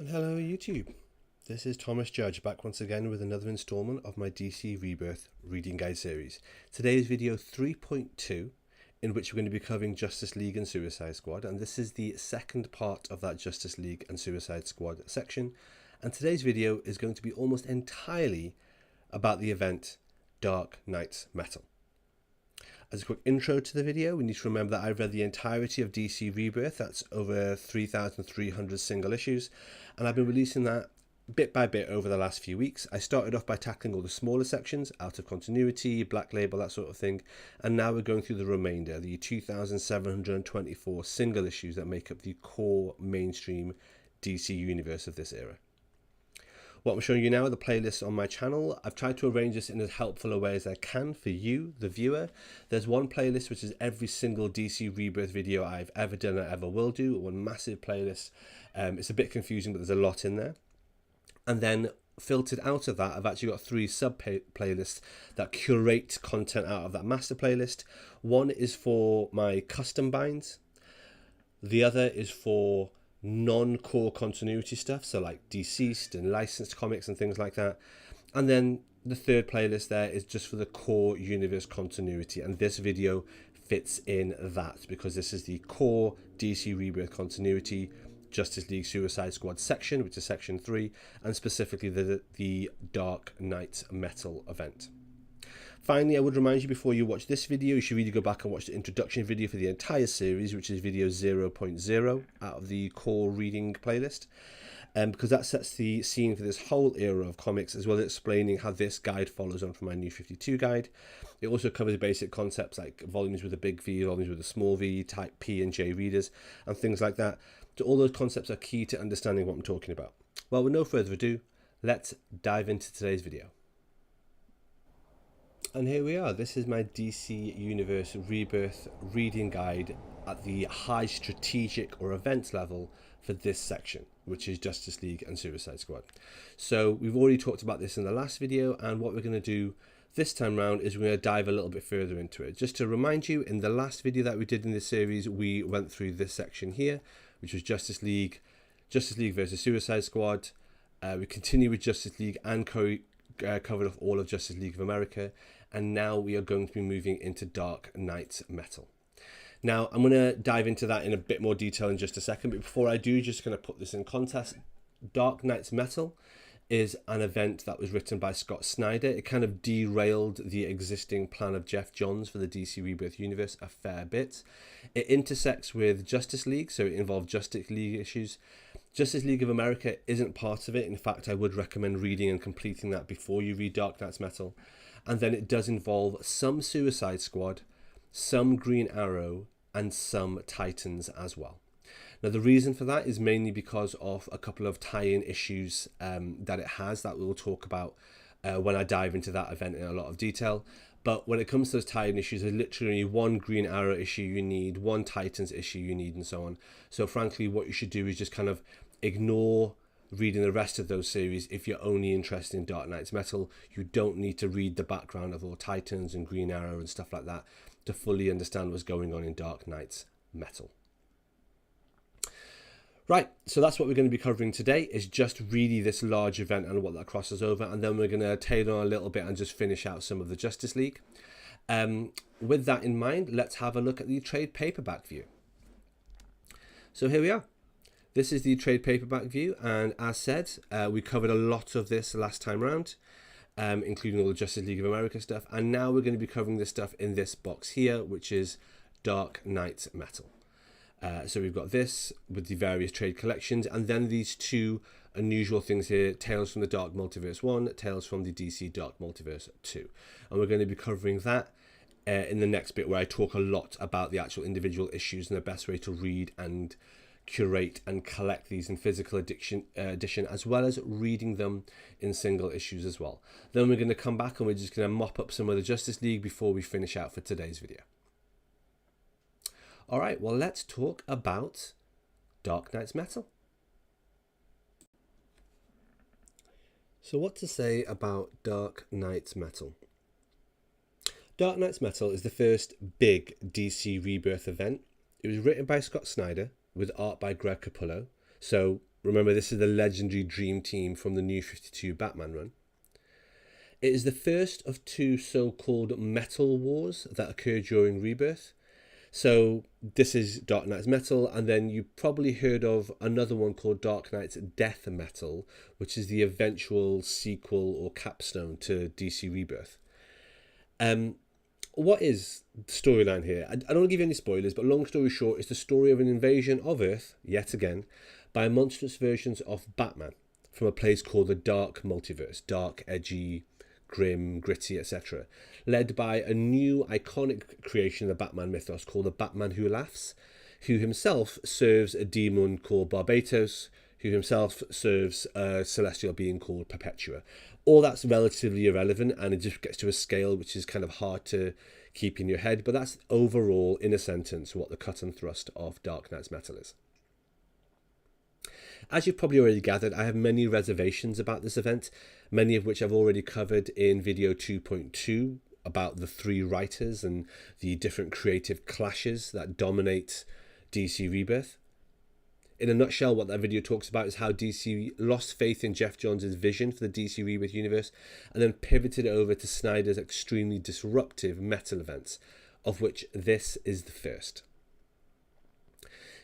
And hello YouTube, this is Thomas Judge back once again with another installment of my DC Rebirth reading guide series. Today is video 3.2 in which we're going to be covering Justice League and Suicide Squad, and this is the second part of that Justice League and Suicide Squad section, and today's video is going to be almost entirely about the event Dark Knight's Metal. As a quick intro to the video, we need to remember that I've read the entirety of DC Rebirth, that's over 3,300 single issues, and I've been releasing that bit by bit over the last few weeks. I started off by tackling all the smaller sections, Out of Continuity, Black Label, that sort of thing, and now we're going through the remainder, the 2,724 single issues that make up the core mainstream DC universe of this era. What I'm showing you now are the playlists on my channel. I've tried to arrange this in as helpful a way as I can for you, the viewer. There's one playlist which is every single DC Rebirth video I've ever done or ever will do, one massive playlist. It's a bit confusing, but there's a lot in there. And then filtered out of that, I've actually got three sub-playlists that curate content out of that master playlist. One is for my custom binds. The other is for non-core continuity stuff, so like deceased and licensed comics and things like that. And then the third playlist there is just for the core universe continuity, and this video fits in that because this is the core DC Rebirth continuity Justice League Suicide Squad section, which is section 3, and specifically the Dark Knight's Metal event. Finally, I would remind you before you watch this video, you should really go back and watch the introduction video for the entire series, which is video 0.0 out of the core reading playlist, because that sets the scene for this whole era of comics, as well as explaining how this guide follows on from my New 52 guide. It also covers basic concepts like volumes with a big V, volumes with a small v, type P and J readers, and things like that. So all those concepts are key to understanding what I'm talking about. Well, with no further ado, let's dive into today's video. And here we are. This is my DC Universe Rebirth reading guide at the high strategic or events level for this section, which is Justice League and Suicide Squad. So we've already talked about this in the last video, and what we're going to do this time round is we're going to dive a little bit further into it. Just to remind you, in the last video that we did in this series, we went through this section here, which was Justice League versus Suicide Squad. We continue with Justice League and covered off all of Justice League of America, and now we are going to be moving into Dark Knight's Metal. Now I'm going to dive into that in a bit more detail in just a second, but before I do, just going to put this in context. Dark Knight's Metal is an event that was written by Scott Snyder. It kind of derailed the existing plan of Jeff Johns for the DC Rebirth universe a fair bit. It intersects with Justice League, so it involved Justice League issues. Justice League of America isn't part of it. In fact, I would recommend reading and completing that before you read Dark Knight's Metal. And then it does involve some Suicide Squad, some Green Arrow, and some Titans as well. Now, the reason for that is mainly because of a couple of tie-in issues that it has that we'll talk about when I dive into that event in a lot of detail. But when it comes to those tie-in issues, there's literally one Green Arrow issue you need, one Titans issue you need, and so on. So frankly, what you should do is just kind of ignore reading the rest of those series if you're only interested in Dark Knight's Metal. You don't need to read the background of all Titans and Green Arrow and stuff like that to fully understand what's going on in Dark Knight's Metal. Right, so that's what we're going to be covering today, is just really this large event and what that crosses over, and then we're going to tailor on a little bit and just finish out some of the Justice League. With that in mind, let's have a look at the trade paperback view. So here we are. This is the trade paperback view, and as said, we covered a lot of this last time round, including all the Justice League of America stuff, and now we're going to be covering this stuff in this box here, which is Dark Knight's Metal. So we've got this with the various trade collections, and then these two unusual things here, Tales from the Dark Multiverse 1, Tales from the DC Dark Multiverse 2. And we're going to be covering that in the next bit, where I talk a lot about the actual individual issues and the best way to read and curate and collect these in physical edition, as well as reading them in single issues as well. Then we're going to come back and we're just going to mop up some of the Justice League before we finish out for today's video. All right, well, let's talk about Dark Knight's Metal. So what to say about Dark Knight's Metal? Dark Knight's Metal is the first big DC Rebirth event. It was written by Scott Snyder with art by Greg Capullo. So Remember, this is the legendary Dream Team from the New 52 Batman run. It is the first of two so-called Metal Wars that occurred during Rebirth. So this is Dark Knight's Metal, and then you probably heard of another one called Dark Knight's Death Metal, which is the eventual sequel or capstone to DC Rebirth. What is the storyline here? I don't want to give you any spoilers, but long story short, it's the story of an invasion of Earth, yet again, by monstrous versions of Batman from a place called the Dark Multiverse. Dark, edgy, grim, gritty, etc. Led by a new iconic creation of the Batman mythos called the Batman Who Laughs, who himself serves a demon called Barbatos, who himself serves a celestial being called Perpetua. All that's relatively irrelevant, and it just gets to a scale which is kind of hard to keep in your head, but that's overall, in a sentence, what the cut and thrust of Dark Knight's Metal is. As you've probably already gathered, I have many reservations about this event, many of which I've already covered in video 2.2 about the three writers and the different creative clashes that dominate DC Rebirth. In a nutshell, what that video talks about is how DC lost faith in Geoff Johns' vision for the DC Rebirth universe and then pivoted over to Snyder's extremely disruptive metal events, of which this is the first.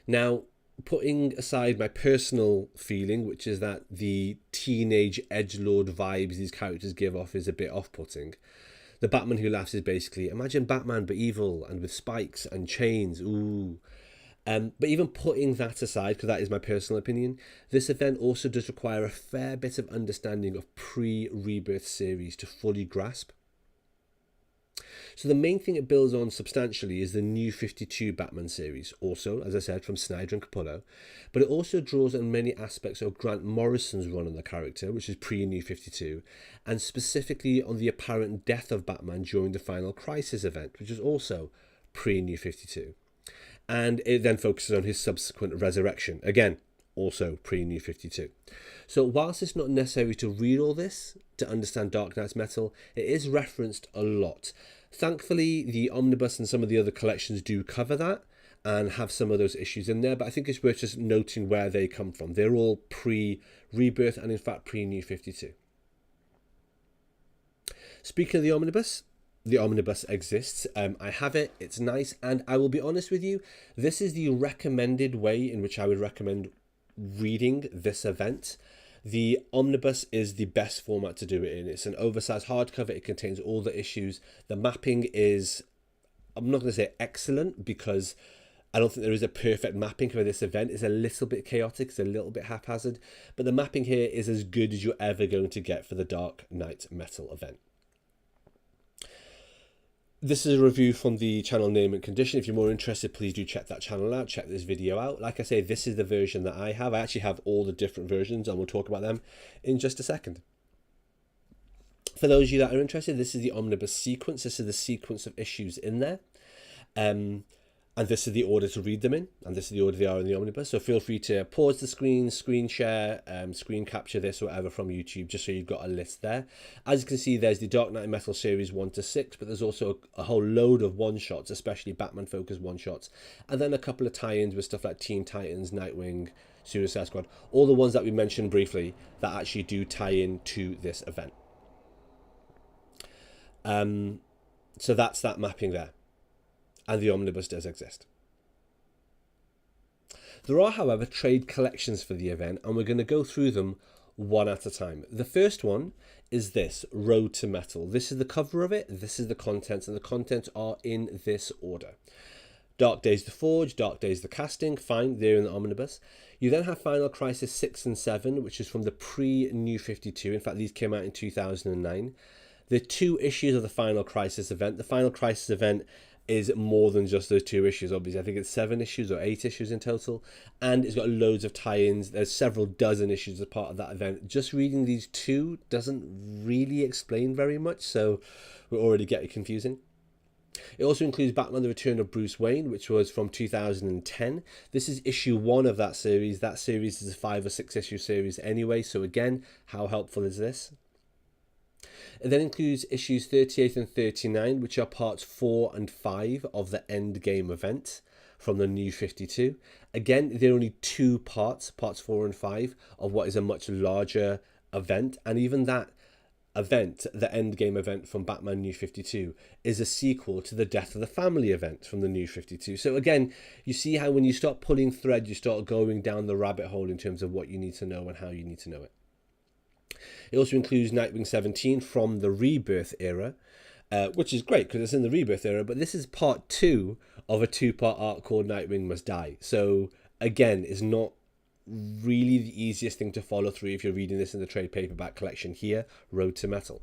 Now, putting aside my personal feeling, which is that the teenage edgelord vibes these characters give off is a bit off-putting, the Batman Who Laughs is basically, imagine Batman but evil and with spikes and chains, ooh. But even putting that aside, because that is my personal opinion, this event also does require a fair bit of understanding of pre-Rebirth series to fully grasp. So the main thing it builds on substantially is the New 52 Batman series, also, as I said, from Snyder and Capullo, but it also draws on many aspects of Grant Morrison's run on the character, which is pre-New 52, and specifically on the apparent death of Batman during the Final Crisis event, which is also pre-New 52. And it then focuses on his subsequent resurrection, again, also pre-New 52. So whilst it's not necessary to read all this to understand Dark Knight's Metal, it is referenced a lot. Thankfully, the Omnibus and some of the other collections do cover that and have some of those issues in there, but I think it's worth just noting where they come from. They're all pre-Rebirth and in fact pre-New 52. Speaking of the Omnibus exists. I have it, it's nice, and I will be honest with you, this is the recommended way in which I would recommend reading this event. The Omnibus is the best format to do it in. It's an oversized hardcover, it contains all the issues. The mapping is, I'm not going to say excellent, because I don't think there is a perfect mapping for this event. It's a little bit chaotic, it's a little bit haphazard, but the mapping here is as good as you're ever going to get for the Dark Knight Metal event. This is a review from the channel Name and Condition. If you're more interested, please do check that channel out, check this video out. Like I say, this is the version that I have. I actually have all the different versions, and we'll talk about them in just a second. For those of you that are interested, this is the Omnibus sequence. This is the sequence of issues in there. And this is the order to read them in, and this is the order they are in the Omnibus. So feel free to pause the screen, screen share, screen capture this or whatever from YouTube, just so you've got a list there. As you can see, there's the Dark Knight Metal series 1 to 6, but there's also a whole load of one-shots, especially Batman-focused one-shots, and then a couple of tie-ins with stuff like Teen Titans, Nightwing, Suicide Squad, all the ones that we mentioned briefly that actually do tie in to this event. So that's that mapping there. And the Omnibus does exist. There are, however, trade collections for the event, and we're going to go through them one at a time. The first one is this, Road to Metal. This is the cover of it, this is the contents, and the contents are in this order. Dark Days the Forge, Dark Days the Casting, fine, they're in the Omnibus. You then have Final Crisis 6 and 7, which is from the pre-New 52. In fact, these came out in 2009. The 2 issues of the Final Crisis event. The Final Crisis event is more than just those 2 issues, obviously. I think it's 7 issues or 8 issues in total, and it's got loads of tie-ins. There's several dozen issues as part of that event. Just reading these 2 doesn't really explain very much, so we're already getting confusing. It also includes Batman The Return of Bruce Wayne, which was from 2010. This is issue 1 of that series. That series is a 5 or 6 issue series anyway, so again, how helpful is this? It then includes issues 38 and 39, which are parts 4 and 5 of the Endgame event. from the New 52. Again, they're only two parts, parts 4 and 5, of what is a much larger event. And even that event, the Endgame event from Batman New 52, is a sequel to the Death of the Family event from the New 52. So again, you see how when you start pulling thread, you start going down the rabbit hole in terms of what you need to know and how you need to know it. It also includes Nightwing 17 from the Rebirth era, which is great because it's in the Rebirth era, but this is part 2 of a 2-part arc called Nightwing Must Die. So again, it's not really the easiest thing to follow through if you're reading this in the trade paperback collection here, Road to Metal.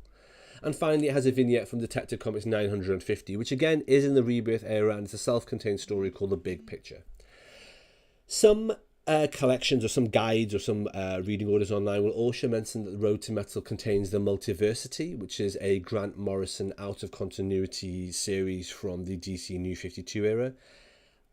And finally, it has a vignette from Detective Comics 950, which again is in the Rebirth era, and it's a self-contained story called The Big Picture. Some collections or some guides or some reading orders online will also mention that the Road to Metal contains the Multiversity, which is a Grant Morrison out-of-continuity series from the DC New 52 era.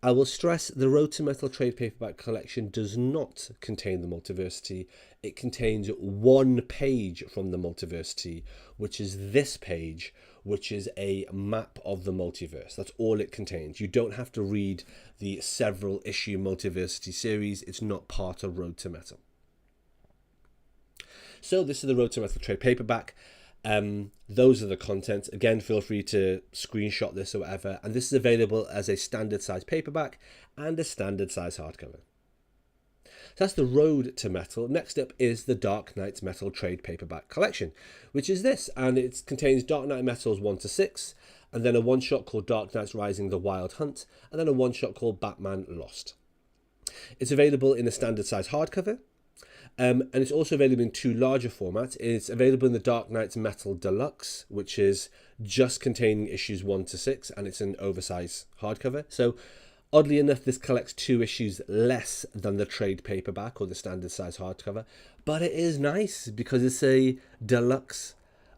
I will stress the Road to Metal trade paperback collection does not contain the Multiversity. It contains one page from the Multiversity, which is this page, which is a map of the multiverse. That's all it contains. You don't have to read the several issue Multiversity series. It's not part of Road to Metal. So this is the Road to Metal trade paperback. Those are the contents. Again, feel free to screenshot this or whatever. And this is available as a standard size paperback and a standard size hardcover. So that's the Road to Metal. Next up is the Dark Knight Metal trade paperback collection, which is this, and it contains Dark Knight Metals 1 to 6, and then a one-shot called Dark Knight Rising: The Wild Hunt, and then a one-shot called Batman Lost. It's available in a standard size hardcover. And it's also available in 2 larger formats. It's available in the Dark Knight Metal Deluxe, which is just containing issues 1 to 6, and it's an oversized hardcover. So oddly enough, this collects 2 issues less than the trade paperback or the standard size hardcover, but it is nice because it's a deluxe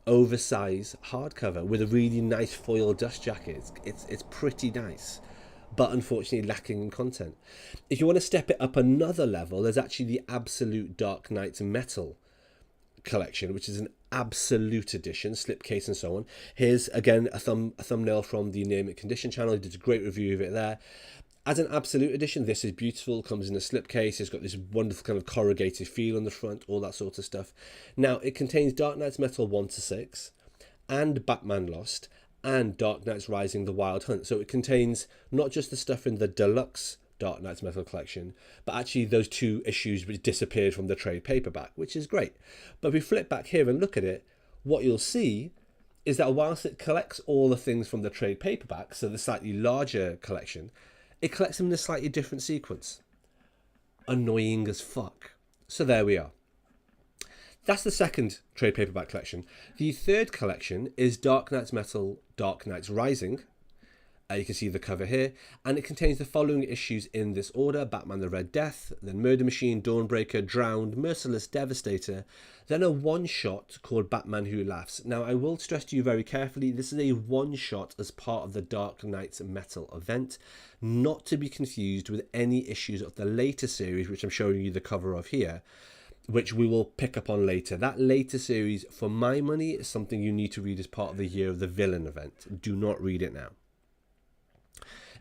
oversized hardcover with a really nice foil dust jacket. It's pretty nice, but unfortunately lacking in content. If you want to step it up another level, there's actually the Absolute Dark Knight Metal collection, which is an absolute edition, slipcase and so on. Here's again a thumbnail from the Name It Condition channel. He did a great review of it there. As an absolute edition, this is beautiful. It comes in a slipcase. It's got this wonderful kind of corrugated feel on the front, all that sort of stuff. Now, it contains Dark Knight Metal 1 to 6 and Batman Lost and Dark Knight Rising: The Wild Hunt. So it contains not just the stuff in the deluxe Dark Knight Metal collection, but actually those 2 issues which disappeared from the trade paperback, which is great. But if we flip back here and look at it, what you'll see is that whilst it collects all the things from the trade paperback, so the slightly larger collection, it collects them in a slightly different sequence. Annoying as fuck. So there we are. That's the second trade paperback collection. The third collection is Dark Knight Metal, Dark Knight Rising. You can see the cover here, and it contains the following issues in this order: Batman the Red Death, then Murder Machine, Dawnbreaker, Drowned, Merciless, Devastator, then a one-shot called Batman Who Laughs. Now, I will stress to you very carefully, this is a one-shot as part of the Dark Knight Metal event, not to be confused with any issues of the later series, which I'm showing you the cover of here, which we will pick up on later. That later series, for my money, is something you need to read as part of the Year of the Villain event. Do not read it now.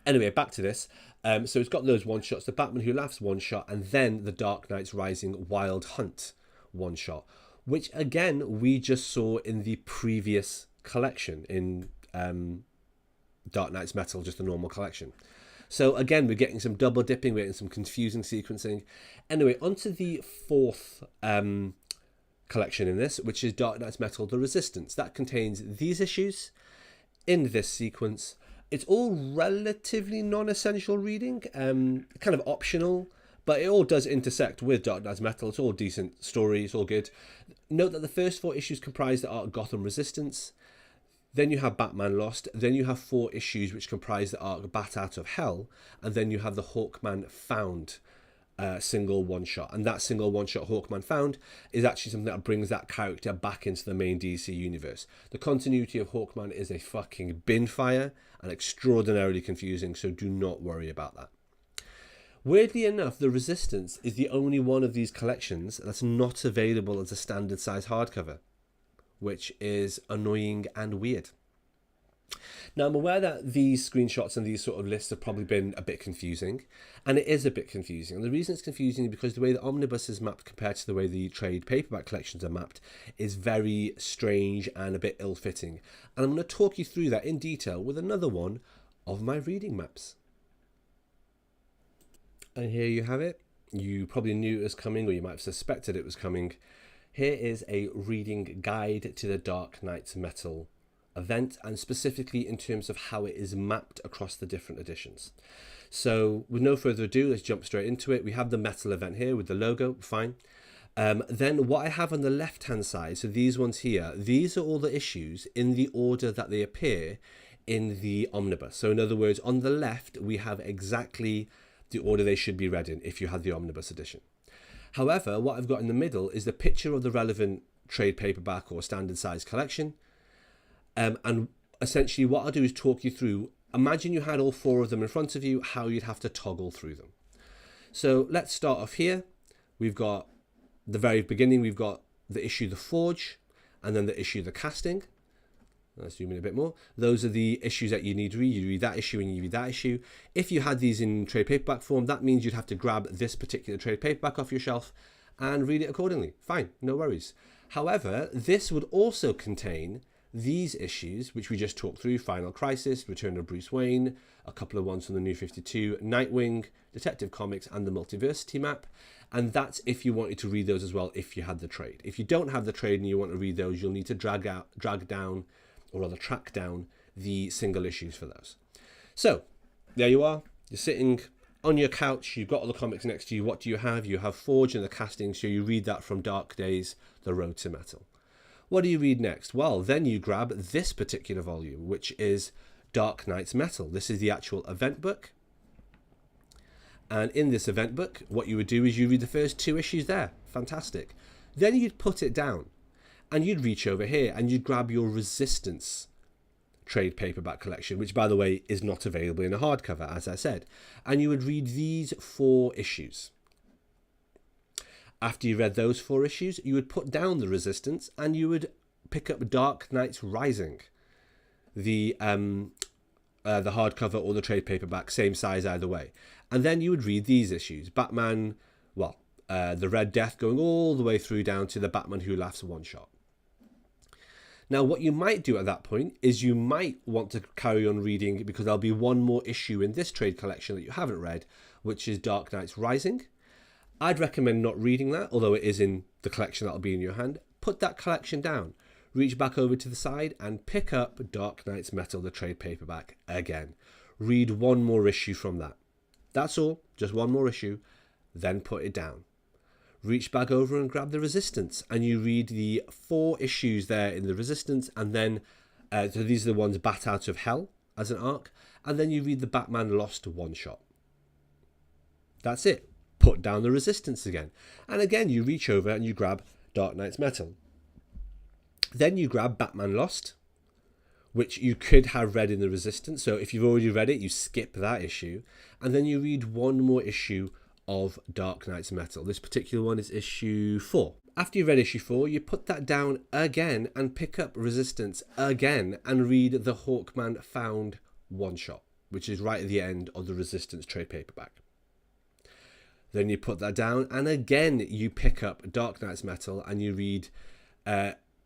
Anyway, back to this. So it's got those one-shots, the Batman Who Laughs one-shot, and then the Dark Knight Rising Wild Hunt one-shot, which again, we just saw in the previous collection in Dark Knight's Metal, just the normal collection. So again, we're getting some double dipping, we're getting some confusing sequencing. Anyway, onto the 4th collection in this, which is Dark Knight's Metal: The Resistance. That contains these issues in this sequence. It's all relatively non-essential reading, kind of optional, but it all does intersect with Dark Knight's Metal. It's all decent story, it's all good. Note that the first 4 issues comprise the arc Gotham Resistance, then you have Batman Lost, then you have 4 issues which comprise the arc Bat Out of Hell, and then you have the Hawkman Found single one-shot. And that single one-shot Hawkman Found is actually something that brings that character back into the main DC universe. The continuity of Hawkman is a fucking bin fire and extraordinarily confusing, so do not worry about that. Weirdly enough, The Resistance is the only one of these collections that's not available as a standard size hardcover, which is annoying and weird. Now, I'm aware that these screenshots and these sort of lists have probably been a bit confusing, and it is a bit confusing. And the reason it's confusing is because the way the omnibus is mapped compared to the way the trade paperback collections are mapped is very strange and a bit ill-fitting. And I'm going to talk you through that in detail with another one of my reading maps. And here you have it. You probably knew it was coming, or you might have suspected it was coming. Here is a reading guide to the Dark Knight's Metal event, and specifically in terms of how it is mapped across the different editions. So with no further ado, let's jump straight into it. We have the metal event here with the logo, fine. Then what I have on the left hand side, so these ones here, these are all the issues in the order that they appear in the omnibus. So in other words, on the left we have exactly the order they should be read in if you had the omnibus edition. However, what I've got in the middle is the picture of the relevant trade paperback or standard size collection. And essentially what I'll do is talk you through, imagine you had all four of them in front of you, how you'd have to toggle through them. So let's start off here. We've got the very beginning, we've got the issue The Forge, and then the issue The Casting. Let's zoom in a bit more. Those are the issues that you need to read. You read that issue and you read that issue. If you had these in trade paperback form, that means you'd have to grab this particular trade paperback off your shelf and read it accordingly. Fine, no worries. However, this would also contain these issues, which we just talked through: Final Crisis, Return of Bruce Wayne, a couple of ones from the New 52, Nightwing, Detective Comics, and the Multiversity map. And that's if you wanted to read those as well, if you had the trade. If you don't have the trade and you want to read those, you'll need to track down the single issues for those. So there you are. You're sitting on your couch. You've got all the comics next to you. What do you have? You have Forge and The Casting. So you read that from Dark Days, The Road to Metal. What do you read next? Well, then you grab this particular volume, which is Dark Knight's Metal. This is the actual event book. And in this event book, what you would do is you read the first two issues there. Fantastic. Then you'd put it down and you'd reach over here and you'd grab your Resistance trade paperback collection, which, by the way, is not available in a hardcover, as I said. And you would read these four issues. After you read those four issues, you would put down the Resistance and you would pick up Dark Knight's Rising, the hardcover or the trade paperback, same size either way. And then you would read these issues: Batman, the Red Death, going all the way through down to the Batman Who Laughs one shot. Now, what you might do at that point is you might want to carry on reading, because there'll be one more issue in this trade collection that you haven't read, which is Dark Knight's Rising. I'd recommend not reading that, although it is in the collection that'll be in your hand. Put that collection down, reach back over to the side and pick up Dark Knight's Metal, the trade paperback again. Read one more issue from that. That's all, just one more issue, then put it down. Reach back over and grab the Resistance, and you read the four issues there in the Resistance, and then, so these are the ones Bat Out of Hell as an arc, and then you read the Batman Lost one shot. That's it. Put down the Resistance again. And again, you reach over and you grab Dark Knight's Metal. Then you grab Batman Lost, which you could have read in the Resistance. So if you've already read it, you skip that issue. And then you read one more issue of Dark Knight's Metal. This particular one is issue 4. After you've read issue 4, you put that down again and pick up Resistance again and read the Hawkman Found one shot, which is right at the end of the Resistance trade paperback. Then you put that down and again you pick up Dark Knight's Metal and you read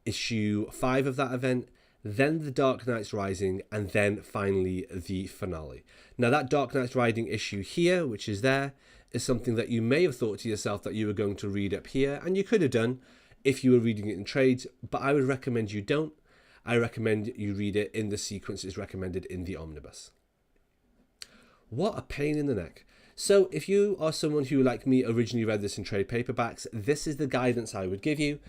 issue 5 of that event, then the Dark Knight's Rising, and then finally the finale. Now that Dark Knight's Rising issue here, which is there, is something that you may have thought to yourself that you were going to read up here, and you could have done if you were reading it in trades, but I would recommend you don't. I recommend you read it in the sequence it's recommended in the omnibus. What a pain in the neck. So if you are someone who, like me, originally read this in trade paperbacks, this is the guidance I would give you.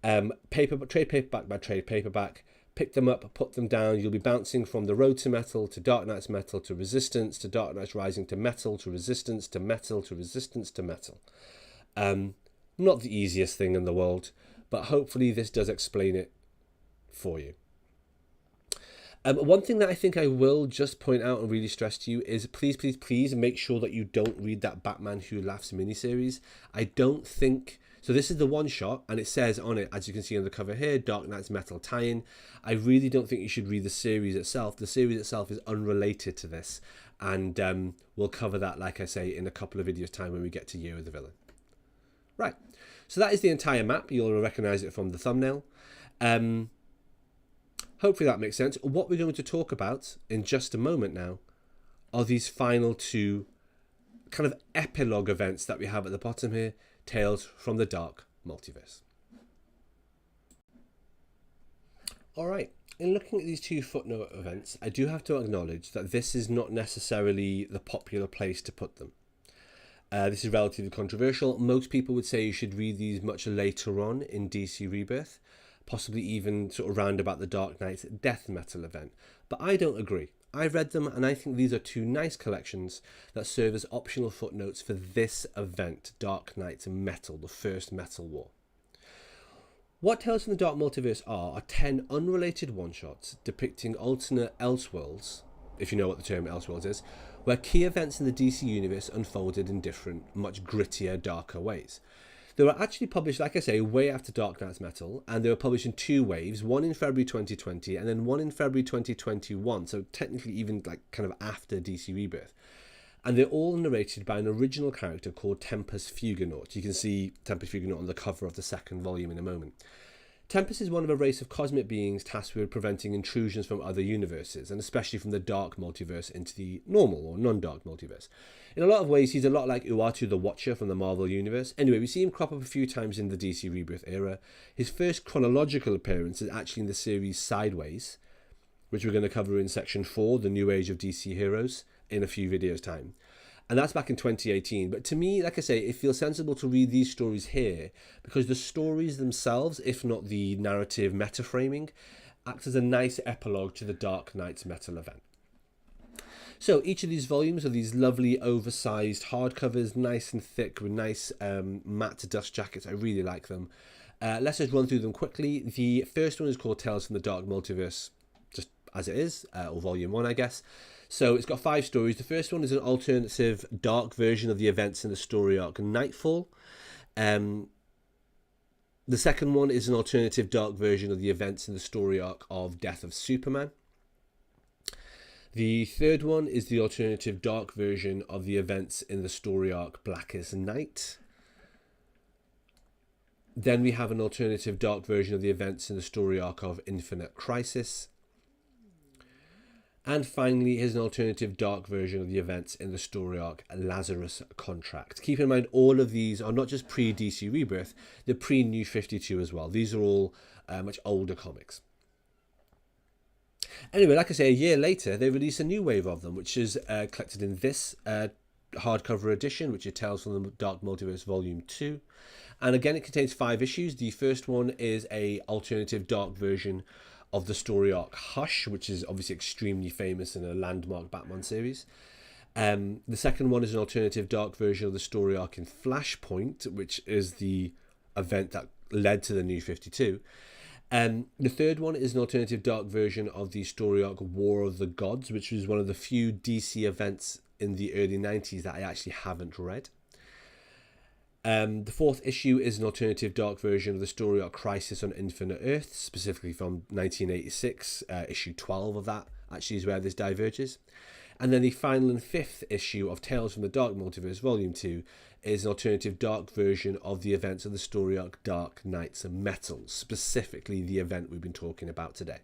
Trade paperback by trade paperback. Pick them up, put them down. You'll be bouncing from the Road to Metal to Dark Knight's Metal to Resistance to Dark Knight's Rising to Metal to Resistance to Metal to Resistance to Metal. Not the easiest thing in the world, but hopefully this does explain it for you. One thing that I think I will just point out and really stress to you is please, please, please make sure that you don't read that Batman Who Laughs miniseries. I don't think So this is the one shot, and it says on it, as you can see on the cover here, Dark Knight's Metal tie-in. I really don't think you should read the series itself. The series itself is unrelated to this, and we'll cover that, like I say, in a couple of videos time when we get to Year of the Villain. Right, so that is the entire map. You'll recognize it from the thumbnail. Hopefully that makes sense. What we're going to talk about in just a moment now are these final two kind of epilogue events that we have at the bottom here, Tales from the Dark Multiverse. All right, in looking at these two footnote events, I do have to acknowledge that this is not necessarily the popular place to put them. This is relatively controversial. Most people would say you should read these much later on in DC Rebirth, possibly even sort of round about the Dark Knight's death metal event. But I don't agree. I read them, and I think these are two nice collections that serve as optional footnotes for this event, Dark Knight's Metal, the first Metal War. What Tales from the Dark Multiverse are 10 unrelated one-shots depicting alternate Elseworlds, if you know what the term Elseworlds is, where key events in the DC universe unfolded in different, much grittier, darker ways. They were actually published, like I say, way after Dark Knight's Metal, and they were published in two waves, one in February 2020 and then one in February 2021, so technically even like kind of after DC Rebirth. And they're all narrated by an original character called Tempus Fuginaut. You can see Tempus Fuginaut on the cover of the second volume in a moment. Tempus is one of a race of cosmic beings tasked with preventing intrusions from other universes, and especially from the dark multiverse into the normal or non-dark multiverse. In a lot of ways, he's a lot like Uatu the Watcher from the Marvel Universe. Anyway, we see him crop up a few times in the DC Rebirth era. His first chronological appearance is actually in the series Sideways, which we're going to cover in section 4, The New Age of DC Heroes, in a few videos' time. And that's back in 2018. But to me, like I say, it feels sensible to read these stories here because the stories themselves, if not the narrative meta-framing, act as a nice epilogue to the Dark Knight's Metal event. So each of these volumes are these lovely oversized hardcovers, nice and thick with nice matte dust jackets. I really like them. Let's just run through them quickly. The first one is called Tales from the Dark Multiverse, just as it is, or volume 1, I guess. So it's got 5 stories. The first one is an alternative dark version of the events in the story arc Nightfall. The second one is an alternative dark version of the events in the story arc of Death of Superman. The third one is the alternative dark version of the events in the story arc Blackest Night. Then we have an alternative dark version of the events in the story arc of Infinite Crisis. And finally, here's an alternative dark version of the events in the story arc Lazarus Contract. Keep in mind, all of these are not just pre-DC Rebirth, they're pre-New 52 as well. These are all much older comics. Anyway, like I say, a year later, they released a new wave of them, which is collected in this hardcover edition, which is Tales from the Dark Multiverse Volume 2. And again, it contains 5 issues. The first one is a alternative dark version of the story arc Hush, which is obviously extremely famous in a landmark Batman series. The second one is an alternative dark version of the story arc in Flashpoint, which is the event that led to the New 52. The third one is an alternative dark version of the story arc War of the Gods, which was one of the few DC events in the early 90s that I actually haven't read. The fourth issue is an alternative dark version of the story arc Crisis on Infinite Earths, specifically from 1986. Issue 12 of that actually is where this diverges. And then the final and fifth issue of Tales from the Dark Multiverse Volume 2 is an alternative dark version of the events of the story arc Dark Knight's Metal, specifically the event we've been talking about today.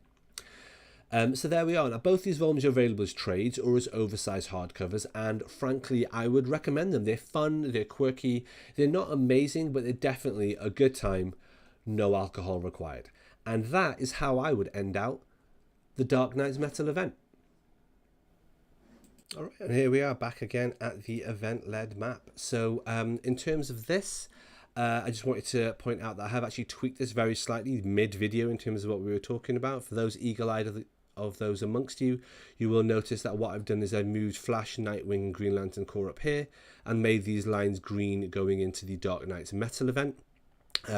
So there we are. Now, both these volumes are available as trades or as oversized hardcovers, and frankly, I would recommend them. They're fun, they're quirky, they're not amazing, but they're definitely a good time, no alcohol required. And that is how I would end out the Dark Knight's Metal event. All right, and here we are back again at the event-led map. So in terms of this, I just wanted to point out that I have actually tweaked this very slightly mid-video in terms of what we were talking about. For those eagle-eyed of those amongst you, you will notice that what I've done is I've moved Flash, Nightwing, and Green Lantern Corps up here and made these lines green going into the Dark Knight's Metal event.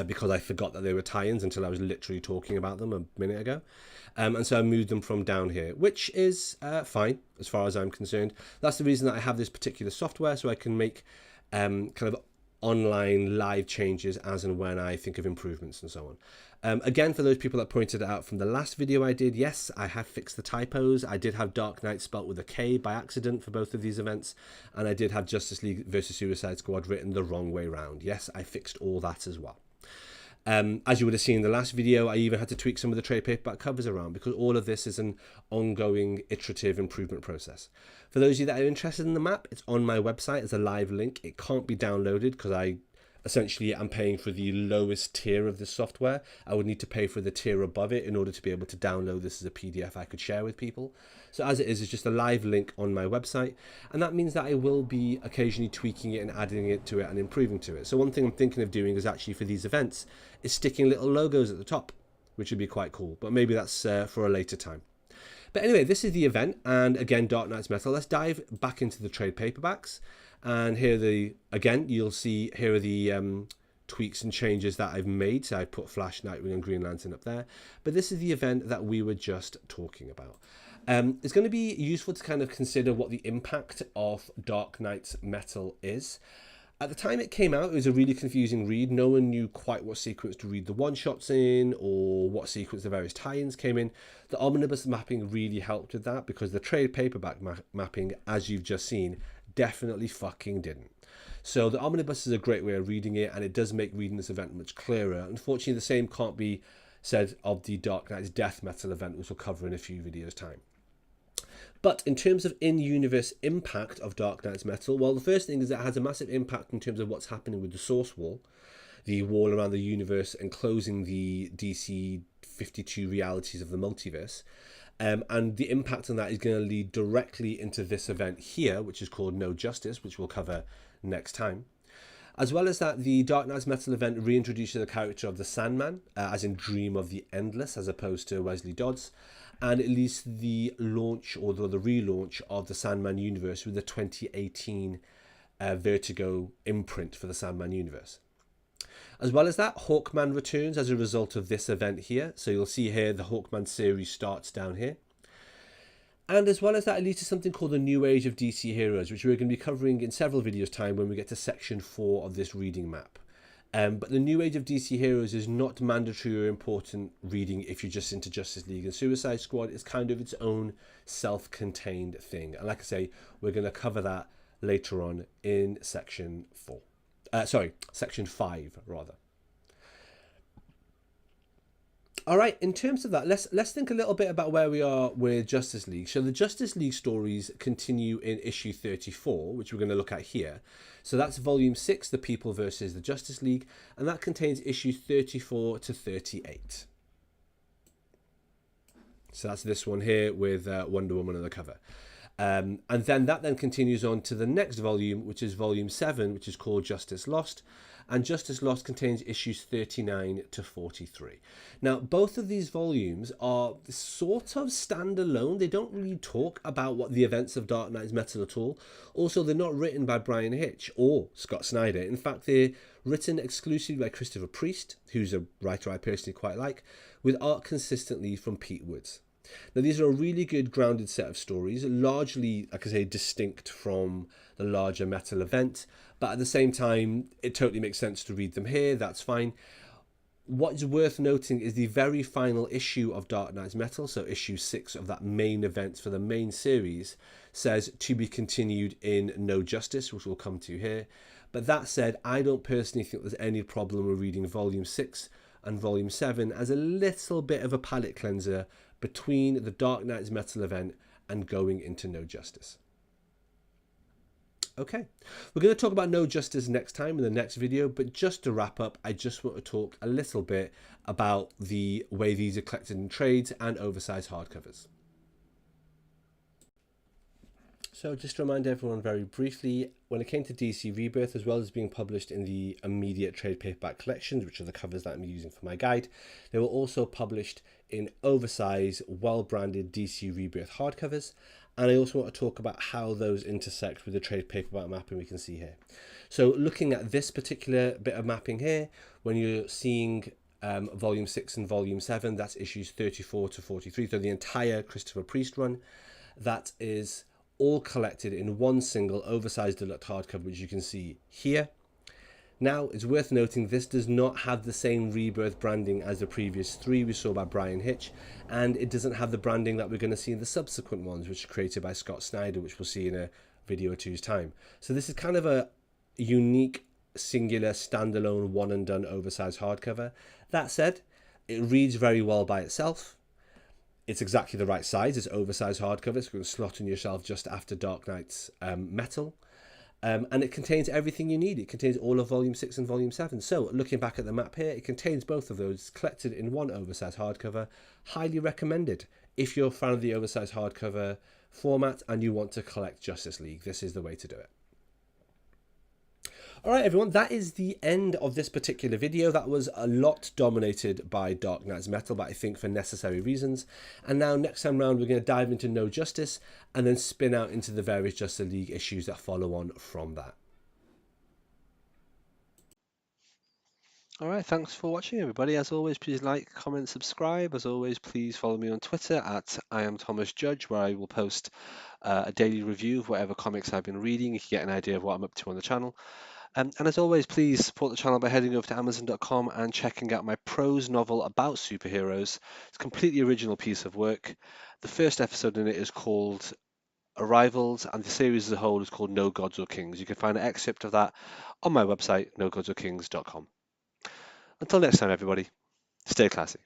Because I forgot that they were tie-ins until I was literally talking about them a minute ago. And so I moved them from down here, which is fine as far as I'm concerned. That's the reason that I have this particular software, so I can make kind of online live changes as and when I think of improvements and so on. Again, for those people that pointed it out from the last video I did, yes, I have fixed the typos. I did have Dark Knight spelt with a K by accident for both of these events, and I did have Justice League versus Suicide Squad written the wrong way round. Yes, I fixed all that as well. As you would have seen in the last video, I even had to tweak some of the trade paperback covers around because all of this is an ongoing iterative improvement process. For those of you that are interested in the map, it's on my website as a live link. It can't be downloaded because I essentially am paying for the lowest tier of this software. I would need to pay for the tier above it in order to be able to download this as a PDF I could share with people. So as it is, it's just a live link on my website, and that means that I will be occasionally tweaking it and adding it to it and improving to it. So one thing I'm thinking of doing is actually for these events is sticking little logos at the top, which would be quite cool, but maybe that's for a later time. But anyway, this is the event, and again, Dark Knight's Metal. Let's dive back into the trade paperbacks. And here again, you'll see here are the tweaks and changes that I've made. So I put Flash, Nightwing and Green Lantern up there. But this is the event that we were just talking about. It's going to be useful to kind of consider what the impact of Dark Knight's Metal is. At the time it came out, it was a really confusing read. No one knew quite what sequence to read the one-shots in or what sequence the various tie-ins came in. The omnibus mapping really helped with that because the trade paperback mapping, as you've just seen, definitely fucking didn't. So the omnibus is a great way of reading it, and it does make reading this event much clearer. Unfortunately, the same can't be said of the Dark Knight's Death Metal event, which we'll cover in a few videos' time. But in terms of in-universe impact of Dark Knight's Metal, well, the first thing is that it has a massive impact in terms of what's happening with the source wall, the wall around the universe enclosing the DC 52 realities of the multiverse. And the impact on that is going to lead directly into this event here, which is called No Justice, which we'll cover next time. As well as that, the Dark Knight's Metal event reintroduces the character of the Sandman, as in Dream of the Endless, as opposed to Wesley Dodds. And it leads to the launch, or the relaunch, of the Sandman universe with the 2018 Vertigo imprint for the Sandman universe. As well as that, Hawkman returns as a result of this event here. So you'll see here the Hawkman series starts down here. And as well as that, it leads to something called the New Age of DC Heroes, which we're going to be covering in several videos' time when we get to section 4 of this reading map. But the New Age of DC Heroes is not mandatory or important reading if you're just into Justice League and Suicide Squad. It's kind of its own self-contained thing. And like I say, we're going to cover that later on in section 4. Section 5, rather. All right, in terms of that, let's think a little bit about where we are with Justice League. So the Justice League stories continue in issue 34, which we're going to look at here. So that's volume 6, The People versus the Justice League, and that contains issues 34 to 38. So that's this one here with Wonder Woman on the cover. And then that continues on to the next volume, which is volume 7, which is called Justice Lost. And Justice Lost contains issues 39 to 43. Now, both of these volumes are sort of standalone. They don't really talk about what the events of Dark Knight's Metal at all. Also, they're not written by Brian Hitch or Scott Snyder. In fact, they're written exclusively by Christopher Priest, who's a writer I personally quite like, with art consistently from Pete Woods. Now, these are a really good grounded set of stories, largely, like I say, distinct from the larger Metal event, but at the same time, it totally makes sense to read them here. That's fine. What is worth noting is the very final issue of Dark Knight's Metal, so issue 6 of that main event for the main series, says to be continued in No Justice, which we'll come to here. But that said, I don't personally think there's any problem with reading volume 6 and volume 7 as a little bit of a palate cleanser between the Dark Knight's Metal event and going into No Justice. Okay, we're going to talk about No Justice next time in the next video, but just to wrap up, I just want to talk a little bit about the way these are collected in trades and oversized hardcovers. So just to remind everyone very briefly, when it came to DC Rebirth, as well as being published in the immediate trade paperback collections, which are the covers that I'm using for my guide, they were also published in oversized, well-branded DC Rebirth hardcovers. And I also want to talk about how those intersect with the trade paperback mapping we can see here. So looking at this particular bit of mapping here, when you're seeing volume 6 and volume 7, that's issues 34 to 43. So the entire Christopher Priest run, that is all collected in one single oversized deluxe hardcover, which you can see here. Now, it's worth noting this does not have the same Rebirth branding as the previous 3 we saw by Brian Hitch, and it doesn't have the branding that we're going to see in the subsequent ones, which are created by Scott Snyder, which we'll see in a video or two's time. So this is kind of a unique, singular, standalone, one and done oversized hardcover. That said, it reads very well by itself. It's exactly the right size. It's oversized hardcover. It's going to slot on your shelf just after Dark Knight's Metal. And it contains everything you need. It contains all of Volume 6 and Volume 7. So, looking back at the map here, it contains both of those collected in one oversized hardcover. Highly recommended. If you're a fan of the oversized hardcover format and you want to collect Justice League, this is the way to do it. Alright everyone, that is the end of this particular video. That was a lot dominated by Dark Knight's Metal, but I think for necessary reasons. And now next time round we're going to dive into No Justice and then spin out into the various Justice League issues that follow on from that. Alright, thanks for watching everybody. As always, please like, comment, subscribe. As always, please follow me on Twitter at @IamThomasJudge, where I will post a daily review of whatever comics I've been reading. You can get an idea of what I'm up to on the channel. And as always, please support the channel by heading over to Amazon.com and checking out my prose novel about superheroes. It's a completely original piece of work. The first episode in it is called Arrivals, and the series as a whole is called No Gods or Kings. You can find an excerpt of that on my website, nogodsorkings.com. Until next time, everybody, stay classy.